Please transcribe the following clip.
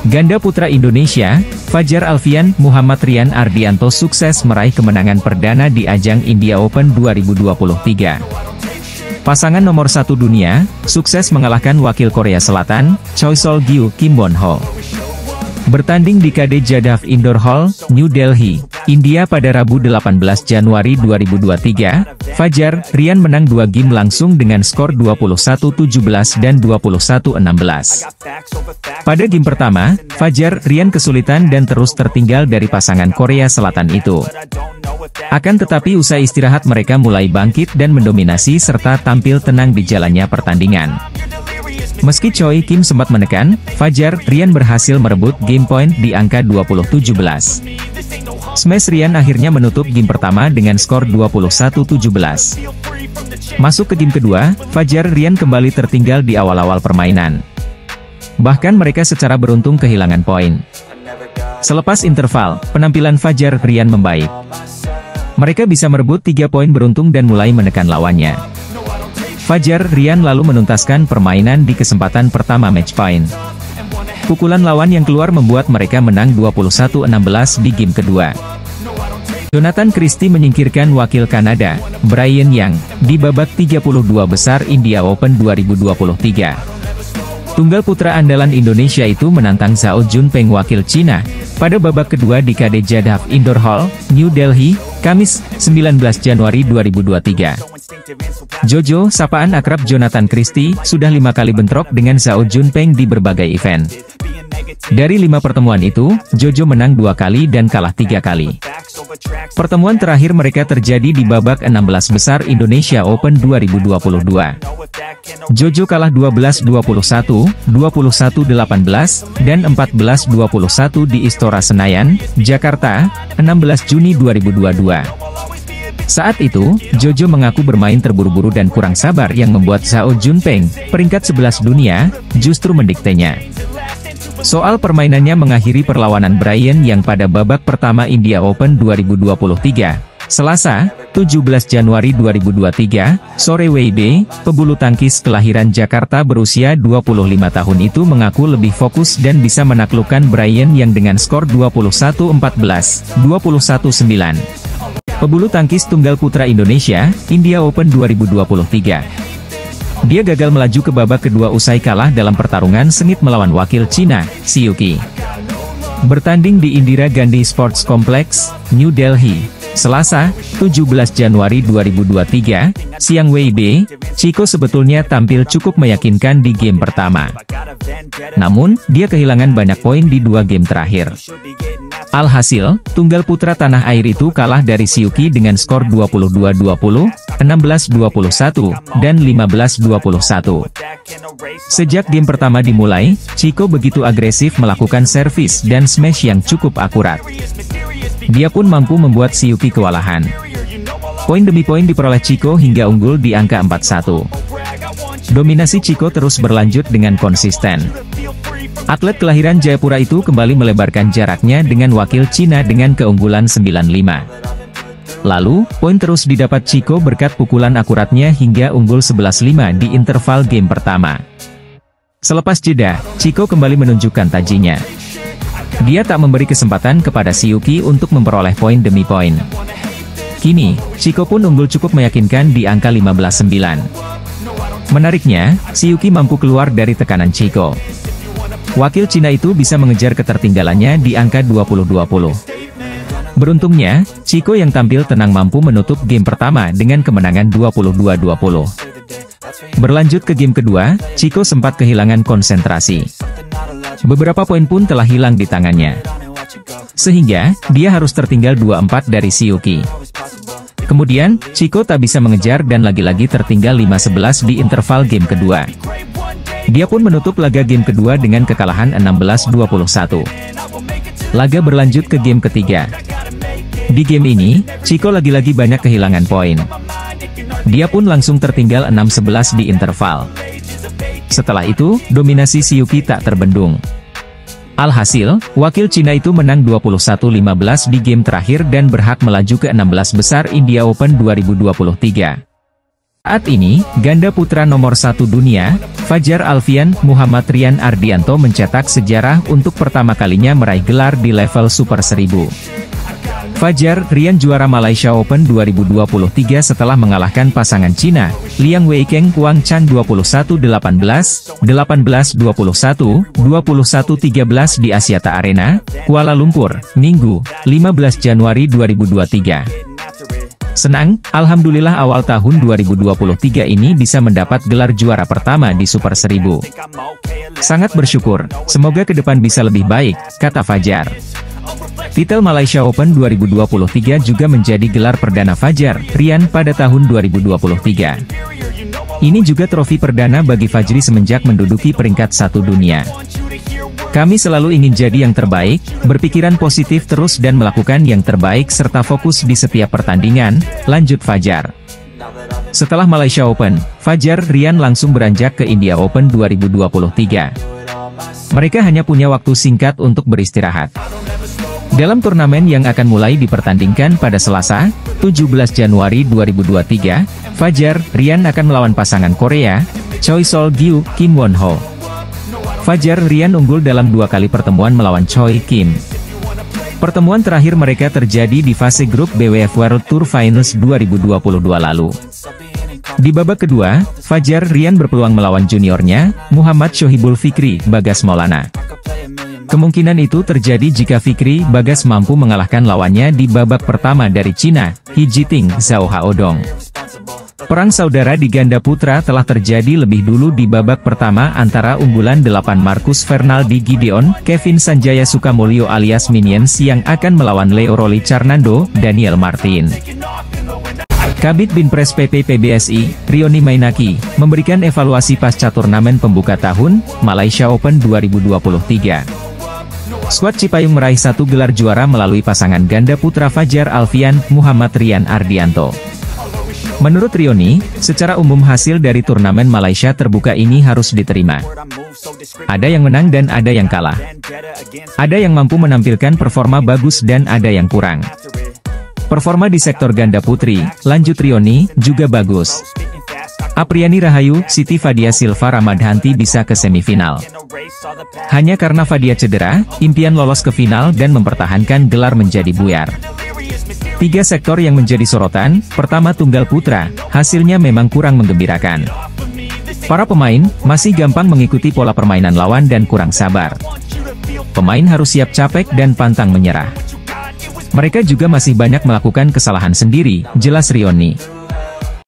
Ganda putra Indonesia, Fajar Alfian Muhammad Rian Ardianto sukses meraih kemenangan perdana di ajang India Open 2023. Pasangan nomor 1 dunia, sukses mengalahkan wakil Korea Selatan, Choi Sol-gyu Kim Won-ho. Bertanding di KD Jadhav Indoor Hall, New Delhi, India pada Rabu 18 Januari 2023, Fajar Rian menang 2 game langsung dengan skor 21-17 dan 21-16. Pada game pertama, Fajar Rian kesulitan dan terus tertinggal dari pasangan Korea Selatan itu. Akan tetapi usai istirahat mereka mulai bangkit dan mendominasi serta tampil tenang di jalannya pertandingan. Meski Choi Kim sempat menekan, Fajar Rian berhasil merebut game point di angka 20-17. Smash Rian akhirnya menutup game pertama dengan skor 21-17. Masuk ke game kedua, Fajar Rian kembali tertinggal di awal-awal permainan. Bahkan mereka secara beruntung kehilangan poin. Selepas interval, penampilan Fajar Rian membaik. Mereka bisa merebut 3 poin beruntung dan mulai menekan lawannya. Fajar Rian lalu menuntaskan permainan di kesempatan pertama match point. Pukulan lawan yang keluar membuat mereka menang 21-16 di game kedua. Jonathan Christie menyingkirkan wakil Kanada, Brian Yang, di babak 32 besar India Open 2023. Tunggal putra andalan Indonesia itu menantang Zhao Junpeng wakil Cina, pada babak kedua di KD Jadhav Indoor Hall, New Delhi, Kamis, 19 Januari 2023. Jojo, sapaan akrab Jonathan Christie, sudah 5 kali bentrok dengan Zhao Junpeng di berbagai event. Dari 5 pertemuan itu, Jojo menang 2 kali dan kalah 3 kali. Pertemuan terakhir mereka terjadi di babak 16 besar Indonesia Open 2022. Jojo kalah 12-21, 21-18, dan 14-21 di Istora Senayan, Jakarta, 16 Juni 2022. Saat itu, Jojo mengaku bermain terburu-buru dan kurang sabar yang membuat Zhao Junpeng, peringkat 11 dunia, justru mendiktenya. Soal permainannya mengakhiri perlawanan Brian yang pada babak pertama India Open 2023, Selasa, 17 Januari 2023, sore WIB, pebulu tangkis kelahiran Jakarta berusia 25 tahun itu mengaku lebih fokus dan bisa menaklukkan Brian yang dengan skor 21-14, 21-9. Pebulu tangkis tunggal putra Indonesia, India Open 2023. Dia gagal melaju ke babak kedua usai kalah dalam pertarungan sengit melawan wakil Cina, Siuki. Bertanding di Indira Gandhi Sports Complex, New Delhi, Selasa, 17 Januari 2023, siang WIB, Chico sebetulnya tampil cukup meyakinkan di game pertama. Namun, dia kehilangan banyak poin di 2 game terakhir. Alhasil, tunggal putra tanah air itu kalah dari Siuki dengan skor 22-20, 16-21, dan 15-21. Sejak game pertama dimulai, Chico begitu agresif melakukan servis dan smash yang cukup akurat. Dia pun mampu membuat Siuki kewalahan. Poin demi poin diperoleh Chico hingga unggul di angka 4-1. Dominasi Chico terus berlanjut dengan konsisten. Atlet kelahiran Jayapura itu kembali melebarkan jaraknya dengan wakil Cina dengan keunggulan 9-5. Lalu, poin terus didapat Chico berkat pukulan akuratnya hingga unggul 11-5 di interval game pertama. Selepas jeda, Chico kembali menunjukkan tajinya. Dia tak memberi kesempatan kepada Siuki untuk memperoleh poin demi poin. Kini, Chico pun unggul cukup meyakinkan di angka 15-9. Menariknya, Siuki mampu keluar dari tekanan Chico. Wakil Cina itu bisa mengejar ketertinggalannya di angka 20-20. Beruntungnya, Chico yang tampil tenang mampu menutup game pertama dengan kemenangan 22-20. Berlanjut ke game kedua, Chico sempat kehilangan konsentrasi. Beberapa poin pun telah hilang di tangannya. Sehingga, dia harus tertinggal 2-4 dari Siuki. Kemudian, Chico tak bisa mengejar dan lagi-lagi tertinggal 5-11 di interval game kedua. Dia pun menutup laga game kedua dengan kekalahan 16-21. Laga berlanjut ke game ketiga. Di game ini, Chico lagi-lagi banyak kehilangan poin. Dia pun langsung tertinggal 6-11 di interval. Setelah itu, dominasi Siuki tak terbendung. Alhasil, wakil Cina itu menang 21-15 di game terakhir dan berhak melaju ke 16 besar India Open 2023. Saat ini, ganda putra nomor 1 dunia, Fajar Alfian Muhammad Rian Ardianto mencetak sejarah untuk pertama kalinya meraih gelar di level Super 1000. Fajar Rian juara Malaysia Open 2023 setelah mengalahkan pasangan Cina, Liang Weikeng Huang Chan 21-18, 18-21, 21-13 di Axiata Arena, Kuala Lumpur, Minggu, 15 Januari 2023. Senang, alhamdulillah awal tahun 2023 ini bisa mendapat gelar juara pertama di Super 1000. Sangat bersyukur, semoga ke depan bisa lebih baik, kata Fajar. Titel Malaysia Open 2023 juga menjadi gelar perdana Fajar Rian pada tahun 2023. Ini juga trofi perdana bagi Fajri semenjak menduduki peringkat 1 dunia. Kami selalu ingin jadi yang terbaik, berpikiran positif terus dan melakukan yang terbaik serta fokus di setiap pertandingan, lanjut Fajar. Setelah Malaysia Open, Fajar Rian langsung beranjak ke India Open 2023. Mereka hanya punya waktu singkat untuk beristirahat. Dalam turnamen yang akan mulai dipertandingkan pada Selasa, 17 Januari 2023, Fajar Rian akan melawan pasangan Korea, Choi Sol-gyu, Kim Won-ho. Fajar Rian unggul dalam 2 kali pertemuan melawan Choi Kim. Pertemuan terakhir mereka terjadi di fase grup BWF World Tour Finals 2022 lalu. Di babak kedua, Fajar Rian berpeluang melawan juniornya, Muhammad Shohibul Fikri Bagas Maulana. Kemungkinan itu terjadi jika Fikri Bagas mampu mengalahkan lawannya di babak pertama dari Cina, He Jiting Zhao Haodong. Perang saudara di ganda putra telah terjadi lebih dulu di babak pertama antara unggulan 8 Marcus Fernaldi Gideon, Kevin Sanjaya Sukamulyo alias Minions yang akan melawan Leo Rolly Carnando, Daniel Martin. Kabid Binpres PP PBSI, Rioni Mainaki, memberikan evaluasi pasca turnamen pembuka tahun, Malaysia Open 2023. Skuad Cipayung meraih 1 gelar juara melalui pasangan ganda putra Fajar Alfian Muhammad Rian Ardianto. Menurut Rioni, secara umum hasil dari turnamen Malaysia terbuka ini harus diterima. Ada yang menang dan ada yang kalah. Ada yang mampu menampilkan performa bagus dan ada yang kurang. Performa di sektor ganda putri, lanjut Rioni, juga bagus. Apriani Rahayu, Siti Fadia Silva Ramadhanti bisa ke semifinal. Hanya karena Fadia cedera, impian lolos ke final dan mempertahankan gelar menjadi buyar. 3 sektor yang menjadi sorotan, pertama tunggal putra, hasilnya memang kurang menggembirakan. Para pemain, masih gampang mengikuti pola permainan lawan dan kurang sabar. Pemain harus siap capek dan pantang menyerah. Mereka juga masih banyak melakukan kesalahan sendiri, jelas Rioni.